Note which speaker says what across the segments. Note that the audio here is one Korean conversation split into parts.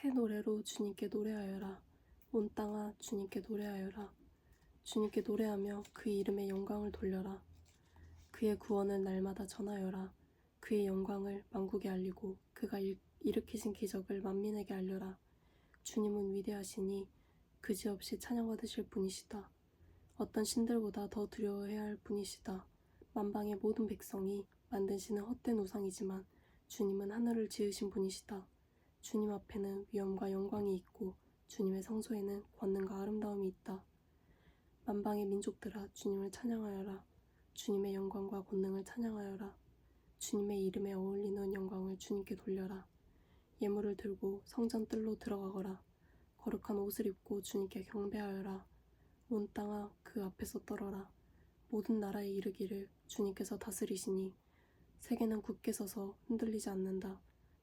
Speaker 1: 새 노래로 주님께 노래하여라. 온 땅아 주님께 노래하여라. 주님께 노래하며 그 이름의 영광을 돌려라. 그의 구원을 날마다 전하여라. 그의 영광을 만국에 알리고 그가 일으키신 기적을 만민에게 알려라. 주님은 위대하시니 그지없이 찬양받으실 분이시다. 어떤 신들보다 더 두려워해야 할 분이시다. 만방의 모든 백성이 만든 신은 헛된 우상이지만 주님은 하늘을 지으신 분이시다. 주님 앞에는 위엄과 영광이 있고 주님의 성소에는 권능과 아름다움이 있다. 만방의 민족들아 주님을 찬양하여라. 주님의 영광과 권능을 찬양하여라. 주님의 이름에 어울리는 영광을 주님께 돌려라. 예물을 들고 성전 뜰로 들어가거라. 거룩한 옷을 입고 주님께 경배하여라. 온 땅아 그 앞에서 떨어라. 모든 나라에 이르기를 주님께서 다스리시니 세계는 굳게 서서 흔들리지 않는다.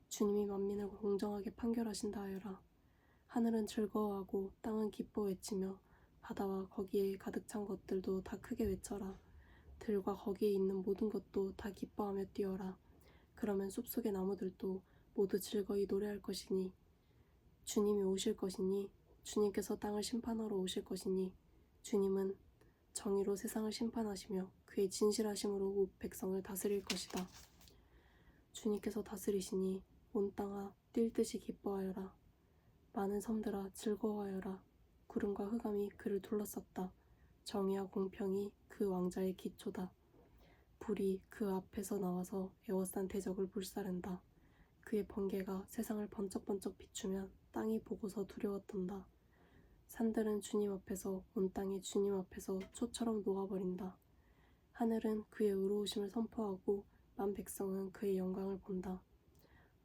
Speaker 1: 주님이 만민을 공정하게 판결하신다 하여라. 하늘은 즐거워하고 땅은 기뻐 외치며 바다와 거기에 가득 찬 것들도 다 크게 외쳐라. 들과 거기에 있는 모든 것도 다 기뻐하며 뛰어라. 그러면 숲속의 나무들도 모두 즐거이 노래할 것이니 주님이 오실 것이니 주님께서 땅을 심판하러 오실 것이니 주님은 정의로 세상을 심판하시며 그의 진실하심으로 백성을 다스릴 것이다. 주님께서 다스리시니 온 땅아 뛸 듯이 기뻐하여라. 많은 섬들아 즐거워하여라. 구름과 흑암이 그를 둘러쌌다. 정의와 공평이 그 왕자의 기초다. 불이 그 앞에서 나와서 에워싼 대적을 불사른다. 그의 번개가 세상을 번쩍번쩍 비추면 땅이 보고서 두려웠던다. 산들은 주님 앞에서 온 땅이 주님 앞에서 초처럼 녹아버린다. 하늘은 그의 의로우심을 선포하고 만 백성은 그의 영광을 본다.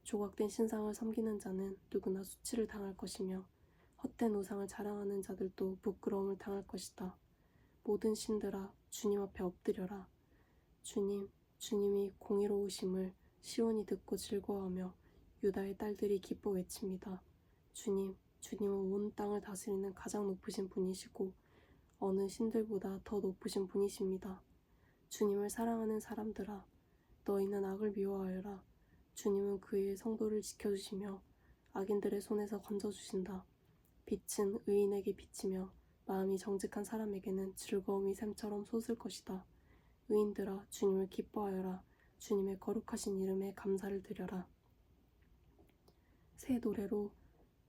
Speaker 1: 조각된 신상을 섬기는 자는 누구나 수치를 당할 것이며 헛된 우상을 자랑하는 자들도 부끄러움을 당할 것이다. 모든 신들아 주님 앞에 엎드려라. 주님이 공의로우심을 시온이 듣고 즐거워하며 유다의 딸들이 기뻐 외칩니다. 주님은 온 땅을 다스리는 가장 높으신 분이시고 어느 신들보다 더 높으신 분이십니다. 주님을 사랑하는 사람들아, 너희는 악을 미워하여라. 주님은 그의 성도를 지켜주시며 악인들의 손에서 건져주신다. 빛은 의인에게 비치며 마음이 정직한 사람에게는 즐거움이 샘처럼 솟을 것이다. 의인들아 주님을 기뻐하여라. 주님의 거룩하신 이름에 감사를 드려라. 새 노래로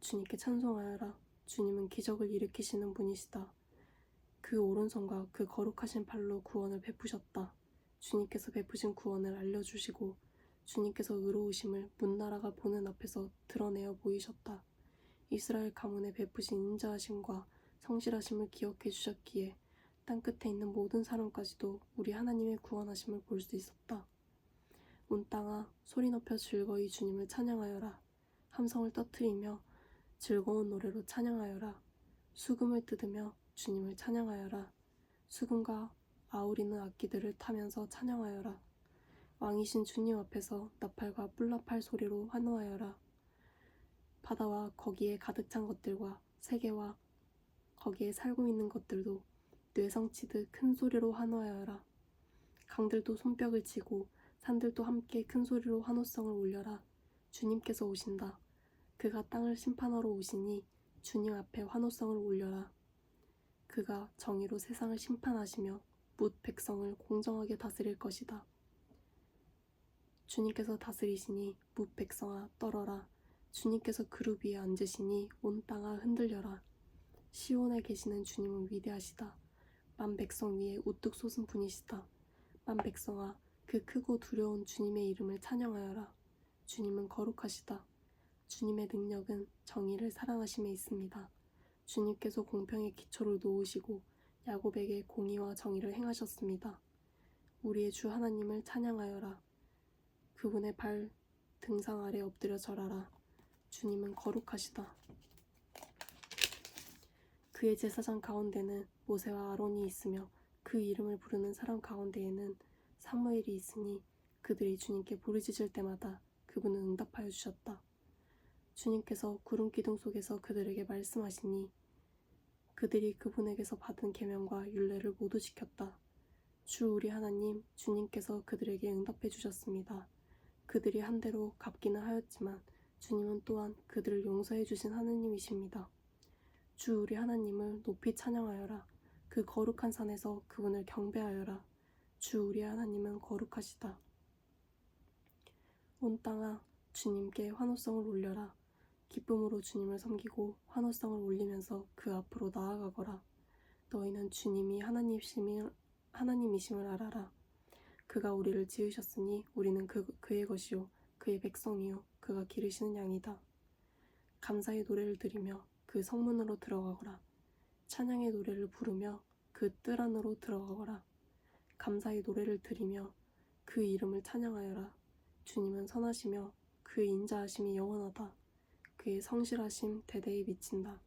Speaker 1: 주님께 찬송하여라. 주님은 기적을 일으키시는 분이시다. 그 오른손과 그 거룩하신 팔로 구원을 베푸셨다. 주님께서 베푸신 구원을 알려주시고 주님께서 의로우심을 문나라가 보는 앞에서 드러내어 보이셨다. 이스라엘 가문에 베푸신 인자하심과 성실하심을 기억해 주셨기에 땅끝에 있는 모든 사람까지도 우리 하나님의 구원하심을 볼 수 있었다. 온 땅아 소리 높여 즐거이 주님을 찬양하여라. 함성을 터뜨리며 즐거운 노래로 찬양하여라. 수금을 뜯으며 주님을 찬양하여라. 수금과 아우리는 악기들을 타면서 찬양하여라. 왕이신 주님 앞에서 나팔과 뿔나팔 소리로 환호하여라. 바다와 거기에 가득 찬 것들과 세계와 거기에 살고 있는 것들도 뇌성치듯 큰 소리로 환호하여라. 강들도 손뼉을 치고 산들도 함께 큰 소리로 환호성을 올려라. 주님께서 오신다. 그가 땅을 심판하러 오시니 주님 앞에 환호성을 올려라. 그가 정의로 세상을 심판하시며 뭇 백성을 공정하게 다스릴 것이다. 주님께서 다스리시니 뭇 백성아 떨어라. 주님께서 그룹 위에 앉으시니 온 땅아 흔들려라. 시온에 계시는 주님은 위대하시다. 만 백성 위에 우뚝 솟은 분이시다. 만 백성아 그 크고 두려운 주님의 이름을 찬양하여라. 주님은 거룩하시다. 주님의 능력은 정의를 사랑하심에 있습니다. 주님께서 공평의 기초를 놓으시고 야곱에게 공의와 정의를 행하셨습니다. 우리의 주 하나님을 찬양하여라. 그분의 발 등상 아래 엎드려 절하라. 주님은 거룩하시다. 그의 제사장 가운데는 모세와 아론이 있으며 그 이름을 부르는 사람 가운데에는 사무엘이 있으니 그들이 주님께 부르짖을 때마다 그분은 응답하여 주셨다. 주님께서 구름 기둥 속에서 그들에게 말씀하시니 그들이 그분에게서 받은 계명과 율례를 모두 지켰다. 주 우리 하나님 주님께서 그들에게 응답해 주셨습니다. 그들이 한대로 갚기는 하였지만 주님은 또한 그들을 용서해 주신 하느님이십니다. 주 우리 하나님을 높이 찬양하여라. 그 거룩한 산에서 그분을 경배하여라. 주 우리 하나님은 거룩하시다. 온 땅아 주님께 환호성을 올려라. 기쁨으로 주님을 섬기고 환호성을 올리면서 그 앞으로 나아가거라. 너희는 주님이 하나님이심을 알아라. 그가 우리를 지으셨으니 우리는 그의 것이요 그의 백성이요 그가 기르시는 양이다. 감사의 노래를 드리며 그 성문으로 들어가거라. 찬양의 노래를 부르며 그 뜰 안으로 들어가거라. 감사의 노래를 드리며 그 이름을 찬양하여라. 주님은 선하시며 그의 인자하심이 영원하다. 그의 성실하심 대대에 미친다.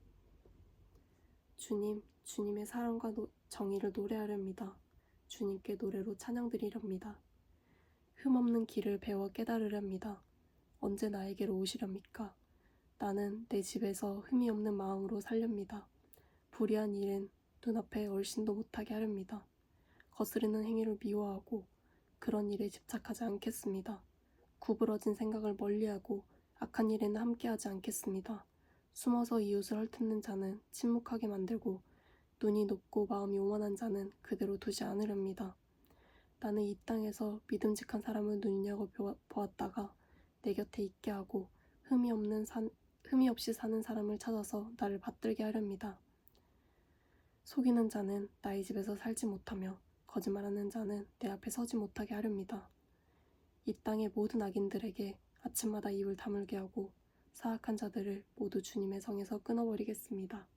Speaker 1: 주님의 사랑과 정의를 노래하렵니다. 주님께 노래로 찬양드리렵니다. 흠없는 길을 배워 깨달으렵니다. 언제 나에게로 오시렵니까? 나는 내 집에서 흠이 없는 마음으로 살렵니다. 불의한 일은 눈앞에 얼씬도 못하게 하렵니다. 거스르는 행위를 미워하고 그런 일에 집착하지 않겠습니다. 구부러진 생각을 멀리하고 악한 일에는 함께하지 않겠습니다. 숨어서 이웃을 헐뜯는 자는 침묵하게 만들고 눈이 높고 마음이 오만한 자는 그대로 두지 않으렵니다. 나는 이 땅에서 믿음직한 사람을 눈여겨보았다가 내 곁에 있게 하고 흠이 없이 사는 사람을 찾아서 나를 받들게 하렵니다. 속이는 자는 나의 집에서 살지 못하며 거짓말하는 자는 내 앞에 서지 못하게 하렵니다. 이 땅의 모든 악인들에게 아침마다 입을 다물게 하고 사악한 자들을 모두 주님의 성에서 끊어버리겠습니다.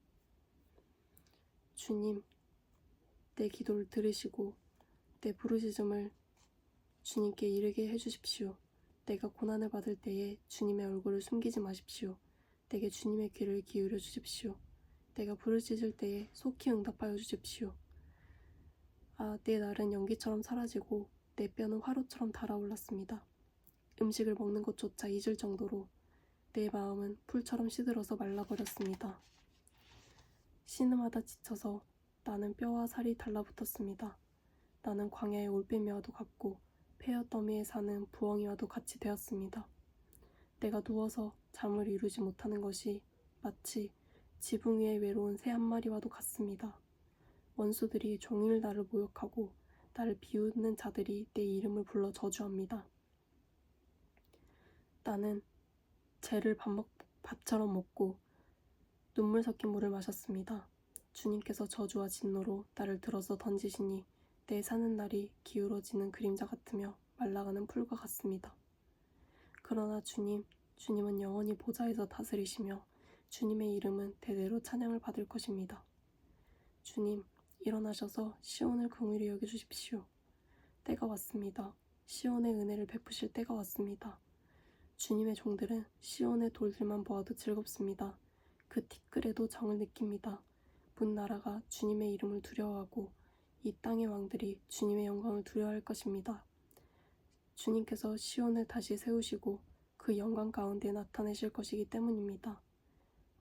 Speaker 1: 주님, 내 기도를 들으시고 내 부르짖음을 주님께 이르게 해주십시오. 내가 고난을 받을 때에 주님의 얼굴을 숨기지 마십시오. 내게 주님의 귀를 기울여 주십시오. 내가 부르짖을 때에 속히 응답하여 주십시오. 내 날은 연기처럼 사라지고 내 뼈는 화로처럼 달아올랐습니다. 음식을 먹는 것조차 잊을 정도로 내 마음은 풀처럼 시들어서 말라버렸습니다. 신음하다 지쳐서 나는 뼈와 살이 달라붙었습니다. 나는 광야의 올빼미와도 같고 폐허 더미에 사는 부엉이와도 같이 되었습니다. 내가 누워서 잠을 이루지 못하는 것이 마치 지붕 위에 외로운 새 한 마리와도 같습니다. 원수들이 종일 나를 모욕하고 나를 비웃는 자들이 내 이름을 불러 저주합니다. 나는 재를 밥처럼 먹고 눈물 섞인 물을 마셨습니다. 주님께서 저주와 진노로 나를 들어서 던지시니 내 사는 날이 기울어지는 그림자 같으며 말라가는 풀과 같습니다. 그러나 주님은 영원히 보좌에서 다스리시며 주님의 이름은 대대로 찬양을 받을 것입니다. 주님, 일어나셔서 시온을 긍휼히 여겨주십시오. 때가 왔습니다. 시온의 은혜를 베푸실 때가 왔습니다. 주님의 종들은 시온의 돌들만 보아도 즐겁습니다. 그 티끌에도 정을 느낍니다. 문 나라가 주님의 이름을 두려워하고 이 땅의 왕들이 주님의 영광을 두려워할 것입니다. 주님께서 시온을 다시 세우시고 그 영광 가운데 나타내실 것이기 때문입니다.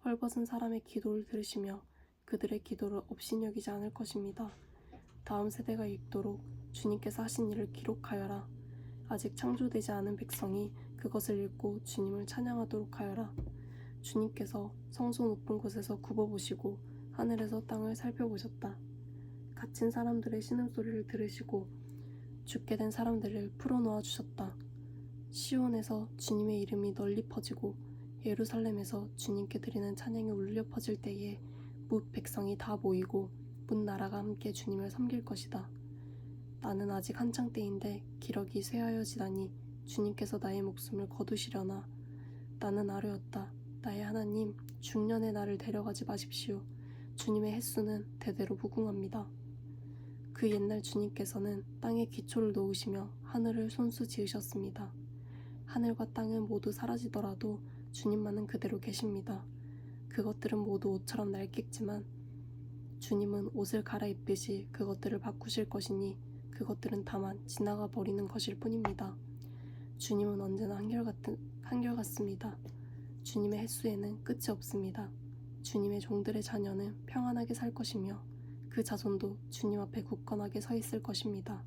Speaker 1: 헐벗은 사람의 기도를 들으시며 그들의 기도를 업신여기지 않을 것입니다. 다음 세대가 읽도록 주님께서 하신 일을 기록하여라. 아직 창조되지 않은 백성이 그것을 읽고 주님을 찬양하도록 하여라. 주님께서 성소 높은 곳에서 굽어보시고 하늘에서 땅을 살펴보셨다. 갇힌 사람들의 신음소리를 들으시고 죽게 된 사람들을 풀어놓아 주셨다. 시온에서 주님의 이름이 널리 퍼지고 예루살렘에서 주님께 드리는 찬양이 울려 퍼질 때에 뭇 백성이 다 모이고 문 나라가 함께 주님을 섬길 것이다. 나는 아직 한창 때인데 기러기 쇠하여지다니 주님께서 나의 목숨을 거두시려나. 나는 아뢰었다. 나의 하나님, 중년의 나를 데려가지 마십시오. 주님의 횟수는 대대로 무궁합니다. 그 옛날 주님께서는 땅에 기초를 놓으시며 하늘을 손수 지으셨습니다. 하늘과 땅은 모두 사라지더라도 주님만은 그대로 계십니다. 그것들은 모두 옷처럼 낡겠지만 주님은 옷을 갈아입듯이 그것들을 바꾸실 것이니 그것들은 다만 지나가 버리는 것일 뿐입니다. 주님은 언제나 한결같습니다. 주님의 횟수에는 끝이 없습니다. 주님의 종들의 자녀는 평안하게 살 것이며 그 자손도 주님 앞에 굳건하게 서 있을 것입니다.